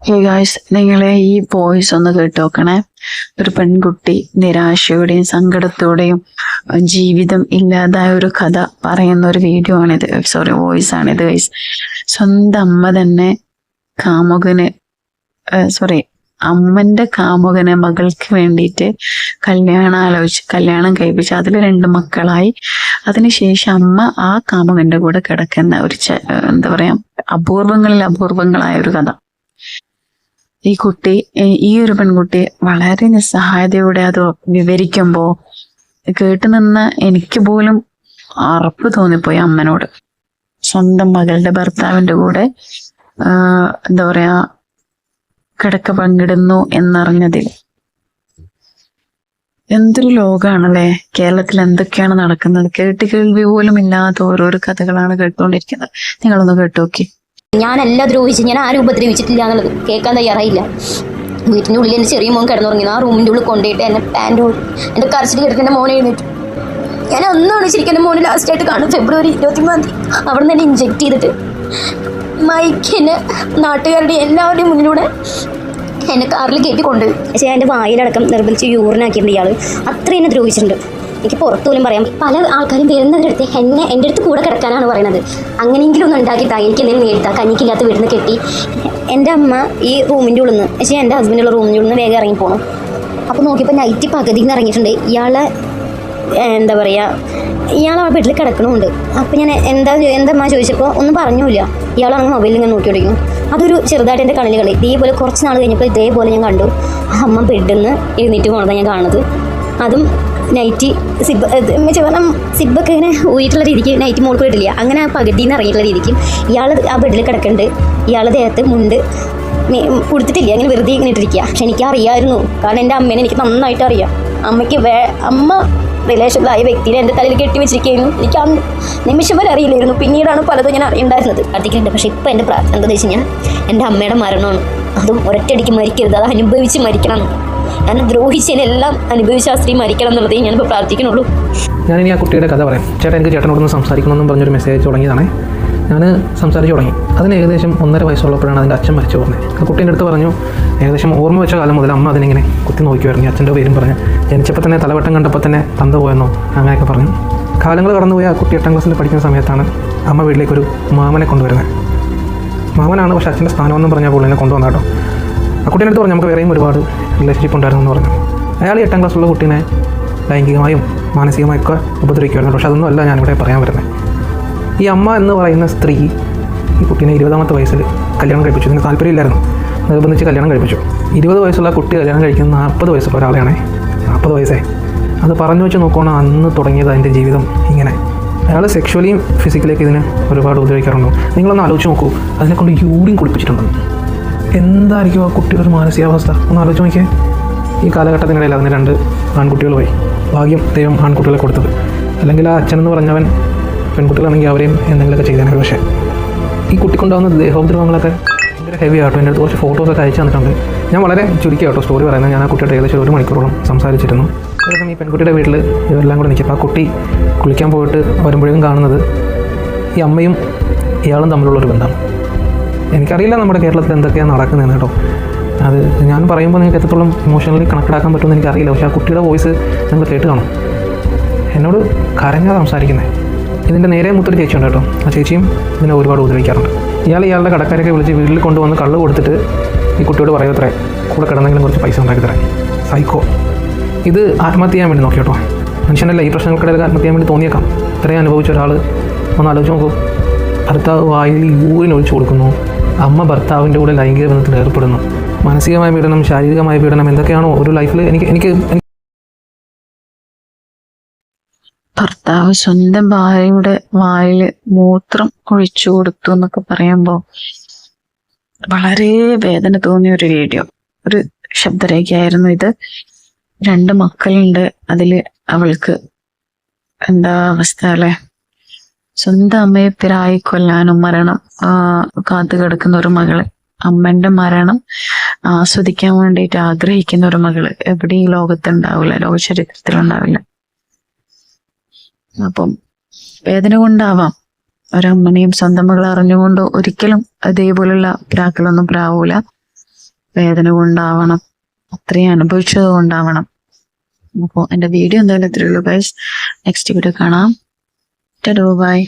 Hey guys, നിങ്ങളെ ഈ voice ഒന്ന് കേട്ട് നോക്കണേ. ഒരു പെൺകുട്ടി നിരാശയോടെയും സങ്കടത്തോടെയും ജീവിതം ഇല്ലാതായ ഒരു കഥ പറയുന്ന ഒരു വീഡിയോ ആണിത്. വോയിസ് ആണിത് ഗൈസ്. സ്വന്തം അമ്മ തന്നെ കാമുകന് അമ്മന്റെ കാമുകനെ മകൾക്ക് വേണ്ടിയിട്ട് കല്യാണം കഴിപ്പിച്ച് അതിൽ 2 മക്കളായി. അതിനുശേഷം അമ്മ ആ കാമുകന്റെ കൂടെ കിടക്കുന്ന ഒരു അപൂർവങ്ങളായ ഒരു കഥ. ഈ ഒരു പെൺകുട്ടി വളരെ നിസ്സഹായതയോടെ അത് വിവരിക്കുമ്പോ കേട്ടു നിന്ന എനിക്ക് പോലും അറപ്പ് തോന്നിപ്പോയി അമ്മനോട്. സ്വന്തം മകളുടെ ഭർത്താവിന്റെ കൂടെ കിടക്ക പങ്കിടുന്നു എന്നറിഞ്ഞതിൽ. എന്തൊരു ലോകമാണല്ലേ കേരളത്തിൽ, എന്തൊക്കെയാണ് നടക്കുന്നത്. കേൾവി പോലും ഇല്ലാത്ത ഓരോരോ കഥകളാണ് കേട്ടുകൊണ്ടിരിക്കുന്നത്. നിങ്ങളൊന്ന് കേട്ടോക്കി. ഞാനെല്ലാം ദ്രോഹിച്ച്, ഞാൻ ആരും ഉപദ്രവിച്ചിട്ടില്ല എന്നുള്ളത് കേൾക്കാൻ തയ്യാറായില്ല. വീട്ടിൻ്റെ ഉള്ളിൽ എൻ്റെ ചെറിയ മോൻ കിടന്നുറങ്ങി. ആ റൂമിൻ്റെ ഉള്ളിൽ കൊണ്ടുപോയിട്ട് എന്നെ എൻ്റെ കരച്ചിൽ കിടക്കുന്ന എൻ്റെ മോനെ എഴുന്നേറ്റു. ഞാൻ ഒന്നാണ് ശരിക്കും എൻ്റെ മോന് ലാസ്റ്റായിട്ട് കാണും. ഫെബ്രുവരി 23 അവിടെ നിന്ന് എന്നെ ഇഞ്ചെക്ട് ചെയ്തിട്ട് മൈക്കിന് നാട്ടുകാരുടെ എല്ലാവരുടെയും മുന്നിലൂടെ എന്നെ കാറിൽ കയറ്റി കൊണ്ടുപോയി. പക്ഷേ എൻ്റെ വായിലടക്കം നിർബന്ധിച്ച് യൂറിനാക്കിയിട്ടുണ്ട് ഇയാൾ. അത്ര എന്നെ ദ്രോഹിച്ചിട്ടുണ്ട്. എനിക്ക് പുറത്തു പോലും പറയാം. പല ആൾക്കാരും വരുന്നവരടുത്ത് എൻ്റെ അടുത്ത് കൂടെ കിടക്കാനാണ് പറയുന്നത്. അങ്ങനെയെങ്കിലും ഒന്ന് ഉണ്ടാക്കിയിട്ടാ എനിക്ക് എന്തെങ്കിലും നേടിത്താ. കഞ്ഞിക്കില്ലാത്ത വീട്ടിൽ നിന്ന് കെട്ടി എൻ്റെ അമ്മ ഈ റൂമിൻ്റെ ഉള്ളിൽ നിന്ന്, പക്ഷേ എൻ്റെ ഹസ്ബൻഡുള്ള റൂമിൻ്റെ ഉള്ളിൽ നിന്ന് വേഗം ഇറങ്ങിപ്പോണം. അപ്പോൾ നോക്കിയപ്പോൾ നൈറ്റ് പകുതിയിൽ നിന്ന് ഇറങ്ങിയിട്ടുണ്ട്. ഇയാളെ ഇയാൾ ആ ബെഡിൽ കിടക്കണമുണ്ട്. അപ്പോൾ ഞാൻ എന്താ അമ്മ ചോദിച്ചപ്പോൾ ഒന്നും പറഞ്ഞില്ല. ഇയാളാണെങ്കിൽ മൊബൈലിൽ ഇങ്ങനെ നോക്കി ഓടിക്കുന്നു. അതൊരു ചെറുതായിട്ട് എൻ്റെ കണ്ണിൽ കളി. ഇതേപോലെ കുറച്ച് നാൾ കഴിഞ്ഞപ്പോൾ ഇതേപോലെ ഞാൻ കണ്ടു അമ്മ ബെഡിൽ നിന്ന് എഴുന്നേറ്റ് പോകണതാണ് ഞാൻ കാണുന്നത്. അതും നൈറ്റ് സിബൊക്കെ ഇങ്ങനെ ഊയിട്ടുള്ള രീതിക്ക് നൈറ്റ് മോൾക്ക് ഇട്ടില്ല. അങ്ങനെ ആ പകുതിയിൽ നിന്ന് ഇറങ്ങിയിട്ടുള്ള രീതിക്ക് ഇയാൾ ആ ബെഡിൽ കിടക്കുന്നുണ്ട്. ഇയാളുടെ ദേഹത്ത് മുണ്ട് കൊടുത്തിട്ടില്ല, അങ്ങനെ വെറുതെ ഇങ്ങനെ ഇട്ടിരിക്കുക. പക്ഷെ എനിക്ക് അറിയാമായിരുന്നു, കാരണം എൻ്റെ അമ്മേനെ എനിക്ക് നന്നായിട്ട് അറിയാം. അമ്മ റിലേഷനിലായ വ്യക്തിനെ എൻ്റെ തലയിൽ കെട്ടിവെച്ചിരിക്കുകയായിരുന്നു. എനിക്ക് അന്ന് നിമിഷം വരെ അറിയില്ലായിരുന്നു. പിന്നീടാണ് പലതും ഞാൻ അറിയണ്ടായിരുന്നത്. പ്രാർത്ഥിക്കുന്നുണ്ട്. പക്ഷെ ഇപ്പോൾ എൻ്റെ പ്രാർത്ഥന എന്താണെന്ന് വെച്ച് കഴിഞ്ഞാൽ എൻ്റെ അമ്മയുടെ മരണമാണ്. അതും ഒരൊറ്റയടിക്ക് മരിക്കരുത്, അത് അനുഭവിച്ച് മരിക്കണം. ഞാൻ ദ്രോഹിച്ചതിനെല്ലാം അനുഭവിച്ച ആ സ്ത്രീ മരിക്കണം എന്നുള്ളതേ ഞാനിപ്പോൾ പ്രാർത്ഥിക്കുന്നുള്ളൂ. ഞാനിനി ആ കുട്ടിയുടെ കഥ പറയാം. എനിക്ക് ചേട്ടനോടൊന്ന് സംസാരിക്കണമെന്നും പറഞ്ഞൊരു മെസ്സേജ് തുടങ്ങിയതാണ്. ഞാൻ സംസാരിച്ച് തുടങ്ങി. അതിന് ഏകദേശം 1.5 വയസ്സുള്ളപ്പോഴാണ് അതിൻ്റെ അച്ഛൻ മരിച്ചു പോകുന്നത്. ആ കുട്ടീൻ്റെ അടുത്ത് പറഞ്ഞു, ഏകദേശം ഓർമ്മ വെച്ച കാലം മുതൽ അമ്മ അതിനിങ്ങനെ കുത്തി നോക്കിയായിരുന്നു. അച്ഛൻ്റെ പേരും പറഞ്ഞ് ജനിച്ചപ്പോൾ തന്നെ തലവട്ടം കണ്ടപ്പോൾ തന്നെ തന്ത പോയെന്നോ അങ്ങനെയൊക്കെ പറഞ്ഞു. കാലങ്ങൾ കടന്നുപോയി. ആ കുട്ടി 8ാം ക്ലാസ്സിൽ പഠിക്കുന്ന സമയത്താണ് അമ്മ വീട്ടിലേക്കൊരു മാമനെ കൊണ്ടുവരുന്നത്. മാമനാണ്, പക്ഷേ അച്ഛൻ്റെ സ്ഥാനമെന്നും പറഞ്ഞാൽ പുള്ളിനെ കൊണ്ടുവന്ന കേട്ടോ. ആ കുട്ടീൻ്റെ അടുത്ത് പറഞ്ഞു, നമുക്ക് വേറെയും ഒരുപാട് റിലേഷൻഷിപ്പ് ഉണ്ടായിരുന്നു എന്ന് പറഞ്ഞു. അയാൾ 8ാം ക്ലാസ്സിലുള്ള കുട്ടീനെ ലൈംഗികമായും മാനസികമായൊക്കെ ഉപദ്രവിക്കുമായിരുന്നു. പക്ഷെ അതൊന്നും അല്ല ഞാനിവിടെ പറയാൻ വരുന്നത്. ഈ അമ്മ എന്ന് പറയുന്ന സ്ത്രീ ഈ കുട്ടീനെ 20ാമത്തെ വയസ്സിൽ കല്യാണം കഴിപ്പിച്ചു. ഇതിന് താല്പര്യമില്ലായിരുന്നു, നിർബന്ധിച്ച് കല്യാണം കഴിപ്പിച്ചു. 20 വയസ്സുള്ള കുട്ടി കല്യാണം കഴിക്കുന്ന 40 വയസ്സുള്ള ഒരാളെയാണേ. 40 വയസ്സേ. അത് പറഞ്ഞു വെച്ച് നോക്കുകയാണെങ്കിൽ അന്ന് തുടങ്ങിയത് അതിൻ്റെ ജീവിതം ഇങ്ങനെ. അയാൾ സെക്ഷുവലിയും ഫിസിക്കലിയൊക്കെ ഇതിന് ഒരുപാട് ഉപദ്രവിക്കാറുണ്ടോ? നിങ്ങളൊന്ന് ആലോചിച്ച് നോക്കൂ. അതിനെക്കൊണ്ട് യൂറിൻ കുടിപ്പിച്ചിട്ടുണ്ടെന്ന്. എന്തായിരിക്കും ആ കുട്ടിയുടെ ഒരു മാനസികാവസ്ഥ? ഒന്ന് ആലോചിച്ച് നോക്കിയേ. ഈ കാലഘട്ടത്തിനിടയിൽ അതിന് 2 ആൺകുട്ടികൾ പോയി. ഭാഗ്യം ദൈവം ആൺകുട്ടികളെ കൊടുത്തത്. അല്ലെങ്കിൽ ആ അച്ഛനെന്ന് പറഞ്ഞവൻ പെൺകുട്ടികളാണെങ്കിൽ അവരെയും എന്തെങ്കിലുമൊക്കെ ചെയ്തേനെ. പക്ഷേ ഈ കുട്ടിക്കുണ്ടാകുന്ന ദേഹോപദ്രവങ്ങളൊക്കെ ഭയങ്കര ഹെവി ആട്ടോ. എൻ്റെ അടുത്ത് കുറച്ച് ഫോട്ടോസൊക്കെ അയച്ചു തന്നിട്ടുണ്ട്. ഞാൻ വളരെ ചുരുക്കി കേട്ടോ സ്റ്റോറി പറയുന്നത്. ഞാൻ ആ കുട്ടിയുടെ ഏകദേശം 1 മണിക്കൂറോളം സംസാരിച്ചിരുന്നു. ഏകദേശം ഈ പെൺകുട്ടിയുടെ വീട്ടിൽ ഇവരെല്ലാം കൂടെ നിൽക്കും. അപ്പോൾ ആ കുട്ടി കുളിക്കാൻ പോയിട്ട് വരുമ്പോഴേക്കും കാണുന്നത് ഈ അമ്മയും ഇയാളും തമ്മിലുള്ളൊരു ബന്ധമാണ്. എനിക്കറിയില്ല നമ്മുടെ കേരളത്തിൽ എന്തൊക്കെയാണ് നടക്കുന്നതെന്ന് കേട്ടോ. അത് ഞാൻ പറയുമ്പോൾ നിങ്ങൾക്ക് എത്രത്തോളം ഇമോഷണലി കണക്ട് ആക്കാൻ പറ്റുമെന്ന് എനിക്കറിയില്ല. പക്ഷേ ആ കുട്ടിയുടെ വോയിസ് നിങ്ങൾ കേട്ട് കാണും. എന്നോട് കരഞ്ഞാൽ സംസാരിക്കുന്നത്. ഇതിൻ്റെ നേരെ മുത്തൊരു ചേച്ചിയുണ്ട് കേട്ടോ. ആ ചേച്ചിയും ഇതിനെ ഒരുപാട് ഉപദ്രവിക്കാറുണ്ട്. ഇയാളുടെ കടക്കാരൊക്കെ വിളിച്ച് വീട്ടിൽ കൊണ്ടുവന്ന് കള്ള് കൊടുത്തിട്ട് ഈ കുട്ടിയോട് പറയുമത്രേ, കൂടെ കിടന്നെങ്കിലും കുറച്ച് പൈസ ഉണ്ടാക്കി തരാം. സൈക്കോ. ഇത് ആത്മഹത്യ ചെയ്യാൻ വേണ്ടി നോക്കി കേട്ടോ. മനുഷ്യനല്ല, ഈ പ്രശ്നങ്ങൾക്കിടയിൽ ആത്മഹത്യ ചെയ്യാൻ വേണ്ടി തോന്നിയേക്കാം. ഇത്രയും അനുഭവിച്ച ഒരാൾ ഒന്ന് ആലോചിച്ച് നോക്കൂ. ഭർത്താവ് വായിൽ യൂറിൻ ഒഴിച്ചു കൊടുക്കുന്നു. അമ്മ ഭർത്താവിൻ്റെ കൂടെ ലൈംഗിക ബന്ധത്തിൽ ഏർപ്പെടുന്നു. മാനസികമായ പീഡനം, ശാരീരികമായ പീഡനം, എന്തൊക്കെയാണോ ഒരു ലൈഫിൽ എനിക്ക് ഭർത്താവ് സ്വന്തം ഭാര്യയുടെ വായിൽ മൂത്രം ഒഴിച്ചു കൊടുത്തു എന്നൊക്കെ പറയുമ്പോൾ വളരെ വേദന തോന്നിയ ഒരു വീഡിയോ, ഒരു ശബ്ദരേഖയായിരുന്നു ഇത്. 2 മക്കളുണ്ട്. അതിൽ അവൾക്ക് എന്താ അവസ്ഥ അല്ലേ? സ്വന്തം അമ്മയെ പിറായി കൊല്ലാനും മരണം കാത്തു കിടക്കുന്ന ഒരു മകള്, അമ്മന്റെ മരണം ആസ്വദിക്കാൻ വേണ്ടിയിട്ട് ആഗ്രഹിക്കുന്ന ഒരു മകള് എവിടെയും ലോകത്തുണ്ടാവില്ല, ലോക ചരിത്രത്തിലുണ്ടാവില്ല. അപ്പം വേദന കൊണ്ടാവാം ഒരമ്മനെയും സ്വന്തം മകൾ അറിഞ്ഞുകൊണ്ട് ഒരിക്കലും അതേപോലുള്ള പ്രാക്കളൊന്നും പ്രാവൂല. വേദന കൊണ്ടാവണം, അത്രയും അനുഭവിച്ചത് കൊണ്ടാവണം. അപ്പോൾ എൻ്റെ വീഡിയോ എന്തായാലും ഇത്രയേ ഉള്ളൂ ഗൈസ്. നെക്സ്റ്റ് വീഡിയോ കാണാം. ബൈ.